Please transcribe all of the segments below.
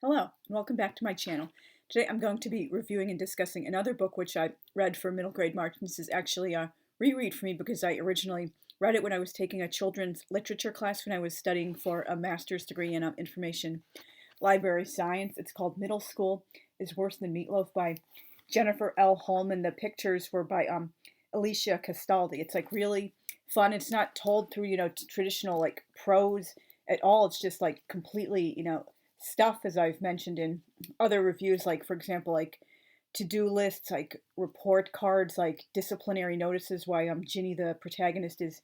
Hello, and welcome back to my channel. Today I'm going to be reviewing and discussing another book which I read for middle grade March. This is actually a reread for me because I originally read it when I was taking a children's literature class when I was studying for a master's degree in information library science. It's called Middle School is Worse Than Meatloaf by Jennifer L. Holm, and the pictures were by Elicia Castaldi. It's like really fun. It's not told through, traditional like prose at all. It's just like completely, stuff, as I've mentioned in other reviews, like for example, like to-do lists, like report cards, like disciplinary notices why Ginny, the protagonist, is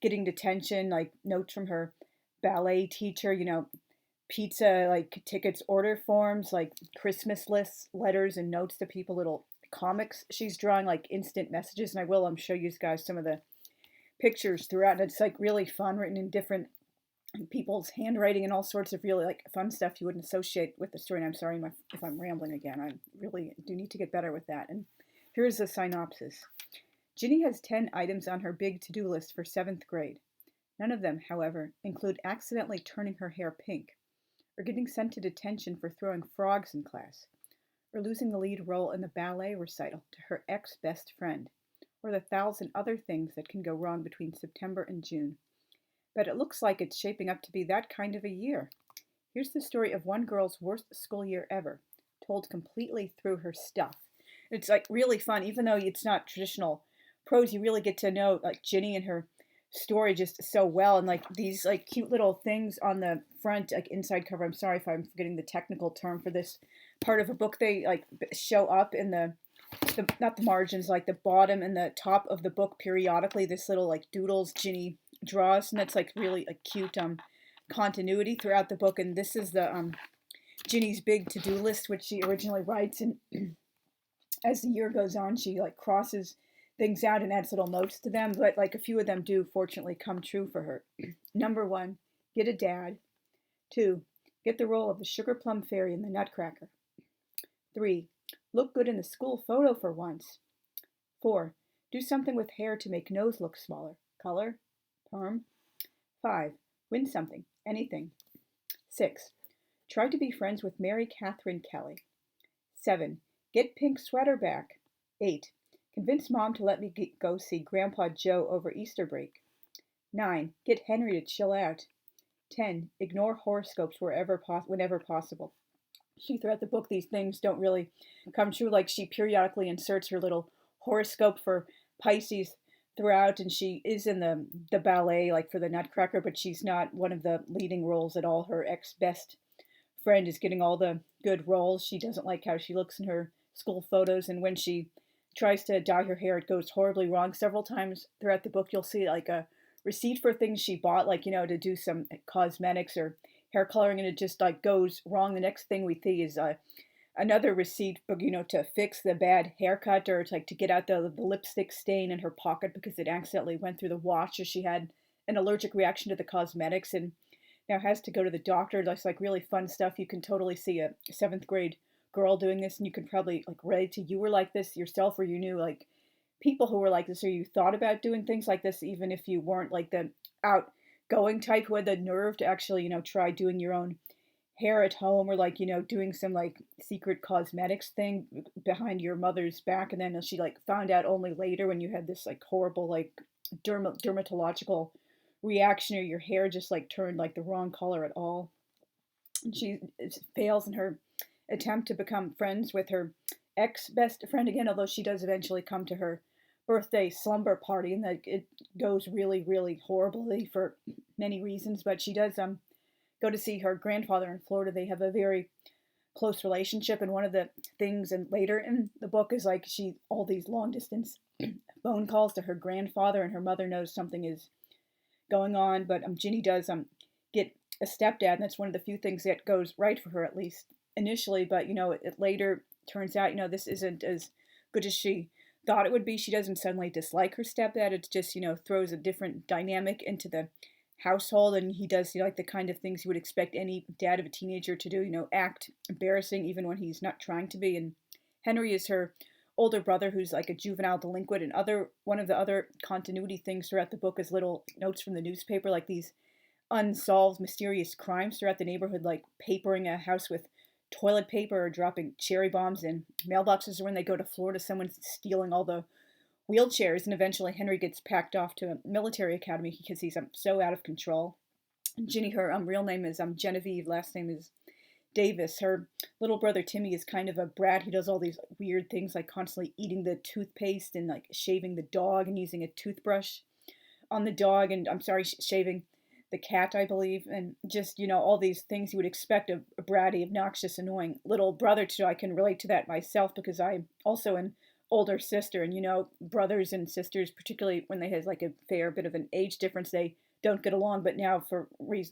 getting detention, like notes from her ballet teacher, pizza, like tickets, order forms, like Christmas lists, letters and notes to people, little comics she's drawing, like instant messages. And I will show you guys some of the pictures throughout, and it's like really fun, written in different people's handwriting and all sorts of really like fun stuff you wouldn't associate with the story. And I'm sorry if I'm rambling again. I really do need to get better with that. And here's the synopsis. Ginny has 10 items on her big to-do list for 7th grade. None of them, however, include accidentally turning her hair pink, or getting sent to detention for throwing frogs in class, or losing the lead role in the ballet recital to her ex-best friend, or the 1,000 other things that can go wrong between September and June. But it looks like it's shaping up to be that kind of a year. Here's the story of one girl's worst school year ever, told completely through her stuff. It's like really fun, even though it's not traditional prose. You really get to know like Ginny and her story just so well, and like these like cute little things on the front, like inside cover. I'm sorry if I'm forgetting the technical term for this part of a book. They like show up in the not the margins, like the bottom and the top of the book periodically. This little like doodles Ginny draws, and that's like really a cute continuity throughout the book. And this is the Ginny's big to-do list, which she originally writes, and as the year goes on she like crosses things out and adds little notes to them, but like a few of them do fortunately come true for her. Number 1, get a dad. 2, get the role of the sugar plum fairy in the Nutcracker. 3, look good in the school photo for once. 4, do something with hair to make nose look smaller. Color, perm. 5, win something, anything. 6, try to be friends with Mary Catherine Kelly. 7, get pink sweater back. 8, convince Mom to let me go see Grandpa Joe over Easter break. 9, get Henry to chill out. 10, ignore horoscopes whenever possible. Throughout the book, these things don't really come true. Like she periodically inserts her little horoscope for Pisces throughout, and she is in the ballet, like for the Nutcracker, but she's not one of the leading roles at all. Her ex-best friend is getting all the good roles. She doesn't like how she looks in her school photos, and when she tries to dye her hair, it goes horribly wrong. Several times throughout the book, you'll see like a receipt for things she bought, like, to do some cosmetics or hair coloring, and it just like goes wrong. The next thing we see is another receipt, to fix the bad haircut, or to, like, to get out the lipstick stain in her pocket because it accidentally went through the wash, or she had an allergic reaction to the cosmetics and now has to go to the doctor. That's like really fun stuff. You can totally see a 7th grade girl doing this, and you can probably like relate to, you were like this yourself, or you knew like people who were like this, or you thought about doing things like this even if you weren't like the outgoing type who had the nerve to actually try doing your own hair at home, or like doing some like secret cosmetics thing behind your mother's back, and then she like found out only later when you had this like horrible like dermatological reaction, or your hair just like turned like the wrong color at all. And she fails in her attempt to become friends with her ex-best friend again, although she does eventually come to her birthday slumber party, and like it goes really, really horribly for many reasons. But she does go to see her grandfather in Florida. They have a very close relationship, and one of the things and later in the book is like all these long distance phone calls to her grandfather, and her mother knows something is going on. But Ginny does get a stepdad, and that's one of the few things that goes right for her, at least initially. But it later turns out this isn't as good as she thought it would be. She doesn't suddenly dislike her stepdad. It just throws a different dynamic into the household, and he does like the kind of things you would expect any dad of a teenager to do, act embarrassing even when he's not trying to be. And Henry is her older brother who's like a juvenile delinquent, and one of the other continuity things throughout the book is little notes from the newspaper, like these unsolved mysterious crimes throughout the neighborhood, like papering a house with toilet paper or dropping cherry bombs in mailboxes, or when they go to Florida, someone's stealing all the wheelchairs, and eventually Henry gets packed off to a military academy because he's so out of control. Ginny, her real name is Genevieve, last name is Davis. Her little brother Timmy is kind of a brat. He does all these weird things, like constantly eating the toothpaste and like shaving the dog and using a toothbrush on the dog, and I'm sorry, shaving the cat, I believe, and just, all these things you would expect a bratty, obnoxious, annoying little brother to do. I can relate to that myself because I'm also an older sister, and brothers and sisters, particularly when they have like a fair bit of an age difference, they don't get along. But now, for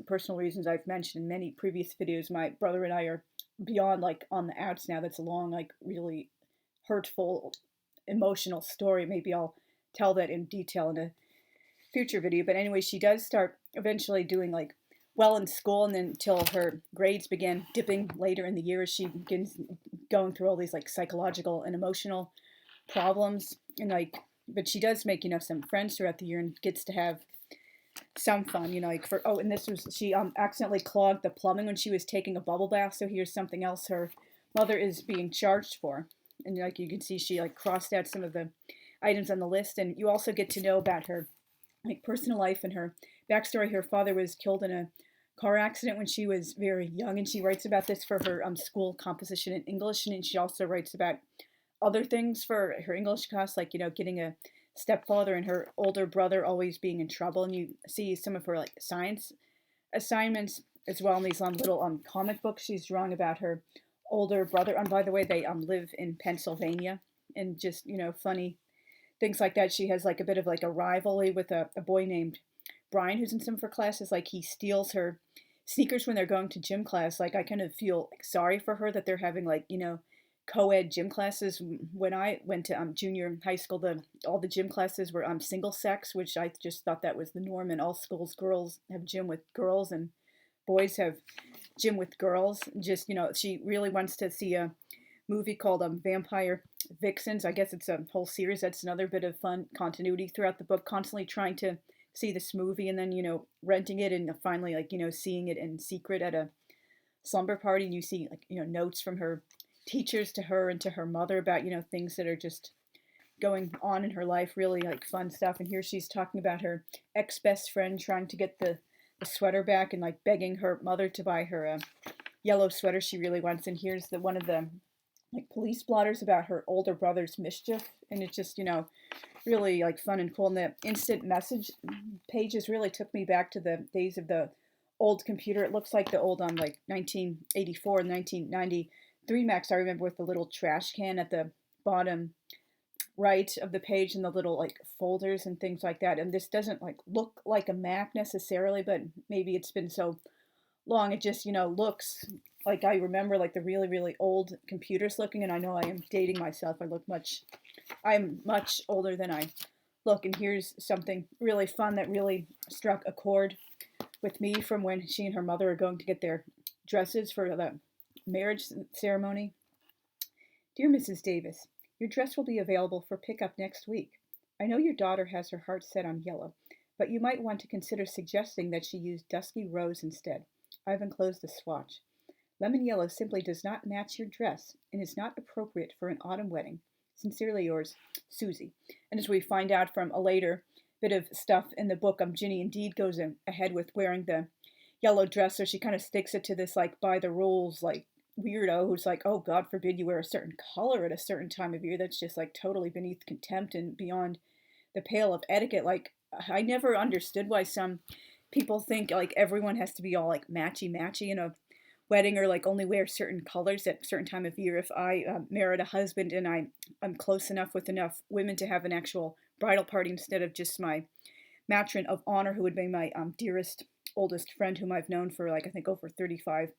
personal reasons I've mentioned in many previous videos, my brother and I are beyond like on the outs now. That's a long, like really hurtful, emotional story. Maybe I'll tell that in detail in a future video. But anyway, she does start eventually doing like well in school, and then until her grades begin dipping later in the year as she begins going through all these like psychological and emotional problems, and like, but she does make some friends throughout the year and gets to have some fun, like and this was, she accidentally clogged the plumbing when she was taking a bubble bath. So here's something else her mother is being charged for, and like you can see, she like crossed out some of the items on the list. And you also get to know about her like personal life and her backstory. Her father was killed in a car accident when she was very young, and she writes about this for her school composition in English. And she also writes about other things for her English class, like getting a stepfather and her older brother always being in trouble. And you see some of her like science assignments as well in these little comic books she's drawing about her older brother. And by the way, they live in Pennsylvania, and just funny things like that. She has like a bit of like a rivalry with a boy named Brian who's in some of her classes. Like he steals her sneakers when they're going to gym class. Like I kind of feel like sorry for her that they're having like co-ed gym classes. When I went to junior high school, all the gym classes were single sex, which I just thought that was the norm. In all schools, girls have gym with girls and boys have gym with girls. Just she really wants to see a movie called Vampire Vixens. I guess it's a whole series. That's another bit of fun continuity throughout the book, constantly trying to see this movie and then renting it, and finally like seeing it in secret at a slumber party. And you see like notes from her teachers to her and to her mother about things that are just going on in her life, really like fun stuff. And here she's talking about her ex-best friend trying to get the sweater back, and like begging her mother to buy her yellow sweater she really wants. And here's one of the like police blotters about her older brother's mischief, and it's just really like fun and cool. And the instant message pages really took me back to the days of the old computer. It looks like the old like 1984 and 1993 Macs. I remember, with the little trash can at the bottom right of the page and the little like folders and things like that. And this doesn't like look like a Mac necessarily, but maybe it's been so long it just looks like I remember like the really, really old computers looking. And I know I am dating myself. I'm much older than I look. And here's something really fun that really struck a chord with me from when she and her mother are going to get their dresses for the marriage ceremony. Dear Mrs. Davis, your dress will be available for pickup next week. I know your daughter has her heart set on yellow, but you might want to consider suggesting that she use dusky rose instead. I've enclosed a swatch. Lemon yellow simply does not match your dress and is not appropriate for an autumn wedding. Sincerely yours, Susie. And as we find out from a later bit of stuff in the book, Ginny indeed goes ahead with wearing the yellow dress, so she kind of sticks it to this like by the rules like weirdo who's like, oh, God forbid you wear a certain color at a certain time of year. That's just like totally beneath contempt and beyond the pale of etiquette. Like I never understood why some people think like everyone has to be all like matchy in a wedding, or like only wear certain colors at a certain time of year. If I married a husband and I'm close enough with enough women to have an actual bridal party instead of just my matron of honor, who would be my dearest, oldest friend, whom I've known for like I think over 35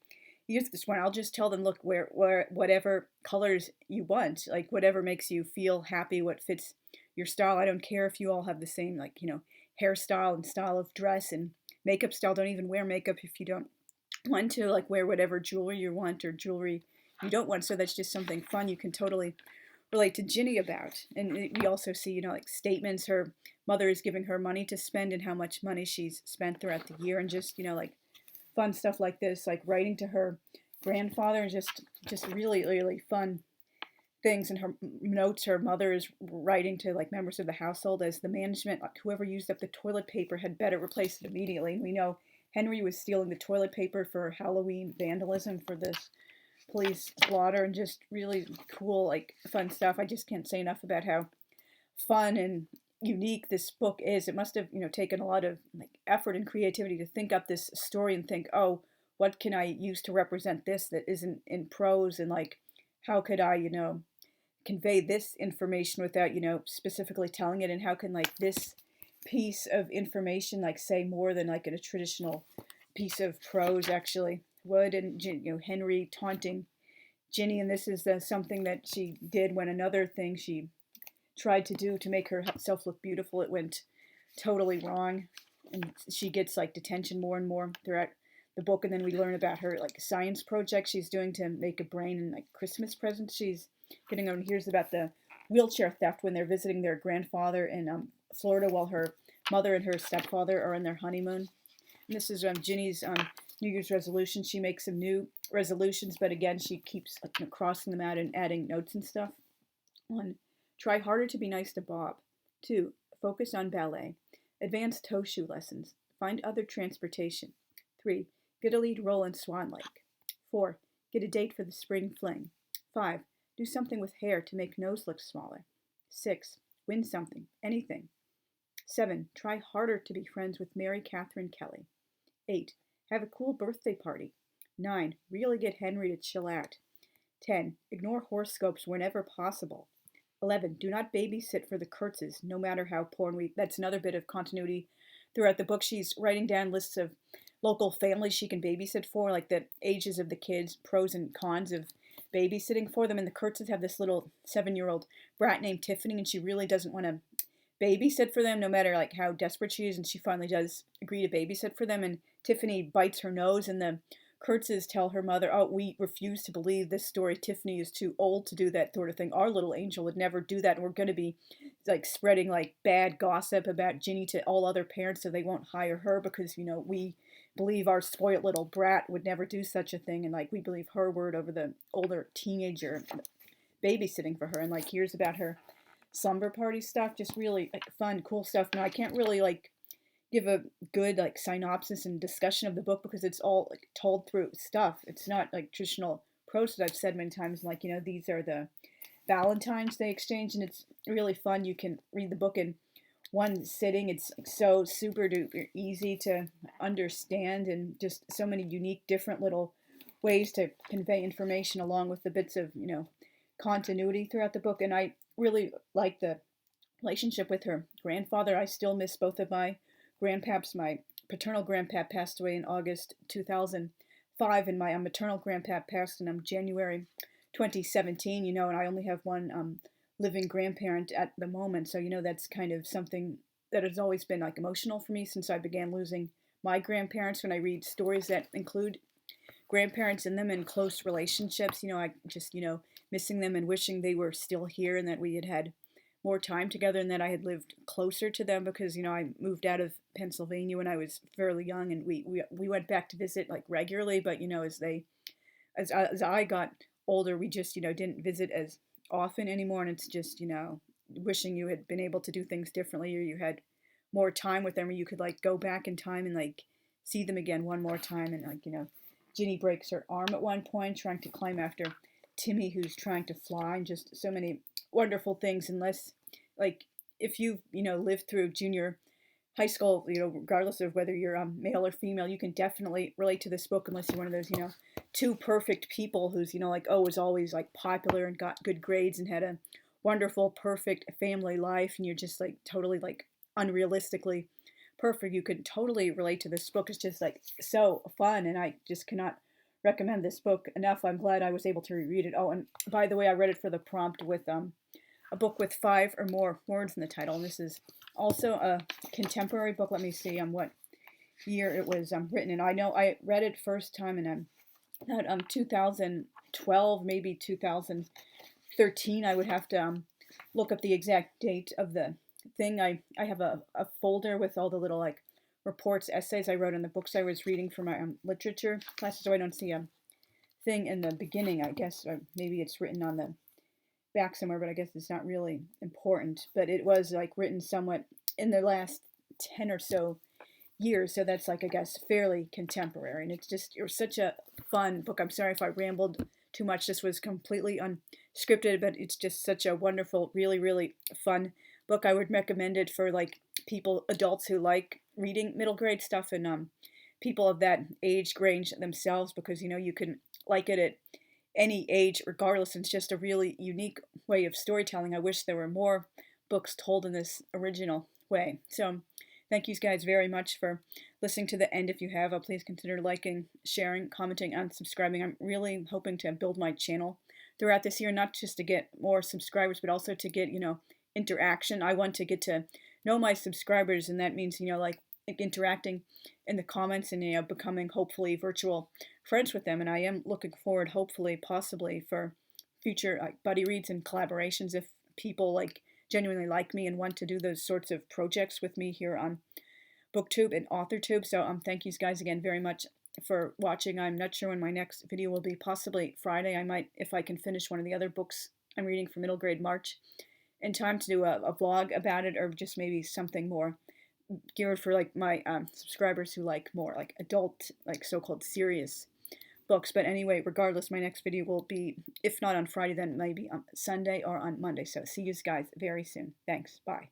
years at this point, I'll just tell them, look, wear whatever colors you want, like whatever makes you feel happy, what fits your style. I don't care if you all have the same like hairstyle and style of dress and makeup style. Don't even wear makeup if you don't want to. Like wear whatever jewelry you want or jewelry you don't want. So that's just something fun you can totally relate to Ginny about. And we also see like statements her mother is giving her money to spend and how much money she's spent throughout the year, and just like fun stuff like this, like writing to her grandfather, and just really, really fun things. And her notes her mother is writing to like members of the household as the management, like whoever used up the toilet paper had better replace it immediately. And we know Henry was stealing the toilet paper for Halloween vandalism for this police blotter, and just really cool, like fun stuff. I just can't say enough about how fun and unique this book is. It must have, taken a lot of like effort and creativity to think up this story and think, oh, what can I use to represent this that isn't in prose, and like how could I, convey this information without, specifically telling it, and how can like this piece of information like say more than like in a traditional piece of prose actually would. And Henry taunting Ginny, and this is something that she did when another thing she tried to do to make herself look beautiful, it went totally wrong, and she gets like detention more and more throughout the book. And then we learn about her like science project she's doing to make a brain and like Christmas presents she's getting. On hears about the wheelchair theft when they're visiting their grandfather in Florida while her mother and her stepfather are on their honeymoon. And this is Ginny's New Year's resolution. She makes some new resolutions, but again she keeps crossing them out and adding notes and stuff. 1. Try harder to be nice to Bob. 2. Focus on ballet. Advance toe shoe lessons. Find other transportation. 3. Get a lead role in Swan Lake. 4. Get a date for the spring fling. 5. Do something with hair to make nose look smaller. 6. Win something, anything. 7. Try harder to be friends with Mary Catherine Kelly. 8. Have a cool birthday party. 9. Really get Henry to chill out. 10. Ignore horoscopes whenever possible. 11. Do not babysit for the Kurtzes, no matter how poor. And that's another bit of continuity throughout the book. She's writing down lists of local families she can babysit for, like the ages of the kids, pros and cons of babysitting for them. And the Kurtzes have this little 7-year-old brat named Tiffany, and she really doesn't want to babysit for them, no matter like how desperate she is. And she finally does agree to babysit for them. And Tiffany bites her nose, and the Kurtzes tell her mother, oh, we refuse to believe this story. Tiffany is too old to do that sort of thing. Our little angel would never do that. And we're going to be like spreading like bad gossip about Ginny to all other parents so they won't hire her because, we believe our spoiled little brat would never do such a thing. And like we believe her word over the older teenager babysitting for her. And like here's about her slumber party stuff. Just really like, fun, cool stuff. Now I can't really like give a good like synopsis and discussion of the book because it's all like told through stuff. It's not like traditional prose that I've said many times. Like these are the Valentines they exchange, and it's really fun. You can read the book in one sitting. It's so super duper easy to understand, and just so many unique, different little ways to convey information along with the bits of continuity throughout the book. And I really like the relationship with her grandfather. I still miss both of my grandpaps. My paternal grandpap passed away in August 2005, and my maternal grandpap passed in January 2017, and I only have one living grandparent at the moment, so that's kind of something that has always been like emotional for me since I began losing my grandparents. When I read stories that include grandparents in them and close relationships, I just missing them and wishing they were still here and that we had had more time together and that I had lived closer to them, because I moved out of Pennsylvania when I was fairly young, and we went back to visit like regularly, but as I got older, we just didn't visit as often anymore, and it's just wishing you had been able to do things differently, or you had more time with them, or you could like go back in time and like see them again one more time. And like Ginny breaks her arm at one point trying to climb after Timmy, who's trying to fly, and just so many wonderful things. Unless like if you've lived through junior high school, regardless of whether you're male or female, you can definitely relate to this book, unless you're one of those two perfect people who's like was always like popular and got good grades and had a wonderful perfect family life, and you're just like totally like unrealistically perfect. You could totally relate to this book. It's just like so fun, and I just cannot recommend this book enough. I'm glad I was able to reread it. Oh, and by the way, I read it for the prompt with a book with 5 or more words in the title, and this is also a contemporary book. Let me see what year it was written in. I know I read it first time in 2012, maybe 2013. I would have to look up the exact date of the thing. I have a folder with all the little like reports, essays I wrote on the books I was reading for my literature classes, so I don't see thing in the beginning, I guess, or maybe it's written on the back somewhere, but I guess it's not really important. But it was like written somewhat in the last 10 or so years, so that's like, I guess, fairly contemporary. And it was such a fun book. I'm sorry if I rambled too much. This was completely unscripted, but it's just such a wonderful, really, really fun book. I would recommend it for like people, adults who like reading middle grade stuff, and people of that age range themselves, because you can like it at any age regardless. It's just a really unique way of storytelling. I wish there were more books told in this original way. So thank you guys very much for listening to the end. If you have, please consider liking, sharing, commenting, and subscribing. I'm really hoping to build my channel throughout this year, not just to get more subscribers, but also to get, interaction. I want to get to know my subscribers, and that means, like interacting in the comments and, becoming hopefully virtual friends with them. And I am looking forward, hopefully, possibly, for future buddy reads and collaborations if people genuinely like me and want to do those sorts of projects with me here on BookTube and AuthorTube. So thank you guys again very much for watching. I'm not sure when my next video will be, possibly Friday. I might, if I can finish one of the other books I'm reading for Middle Grade March in time, to do a vlog about it, or just maybe something more geared for my subscribers who like more adult, so-called serious books. But anyway, regardless, my next video will be, if not on Friday, then maybe on Sunday or on Monday. So see you guys very soon. Thanks. Bye.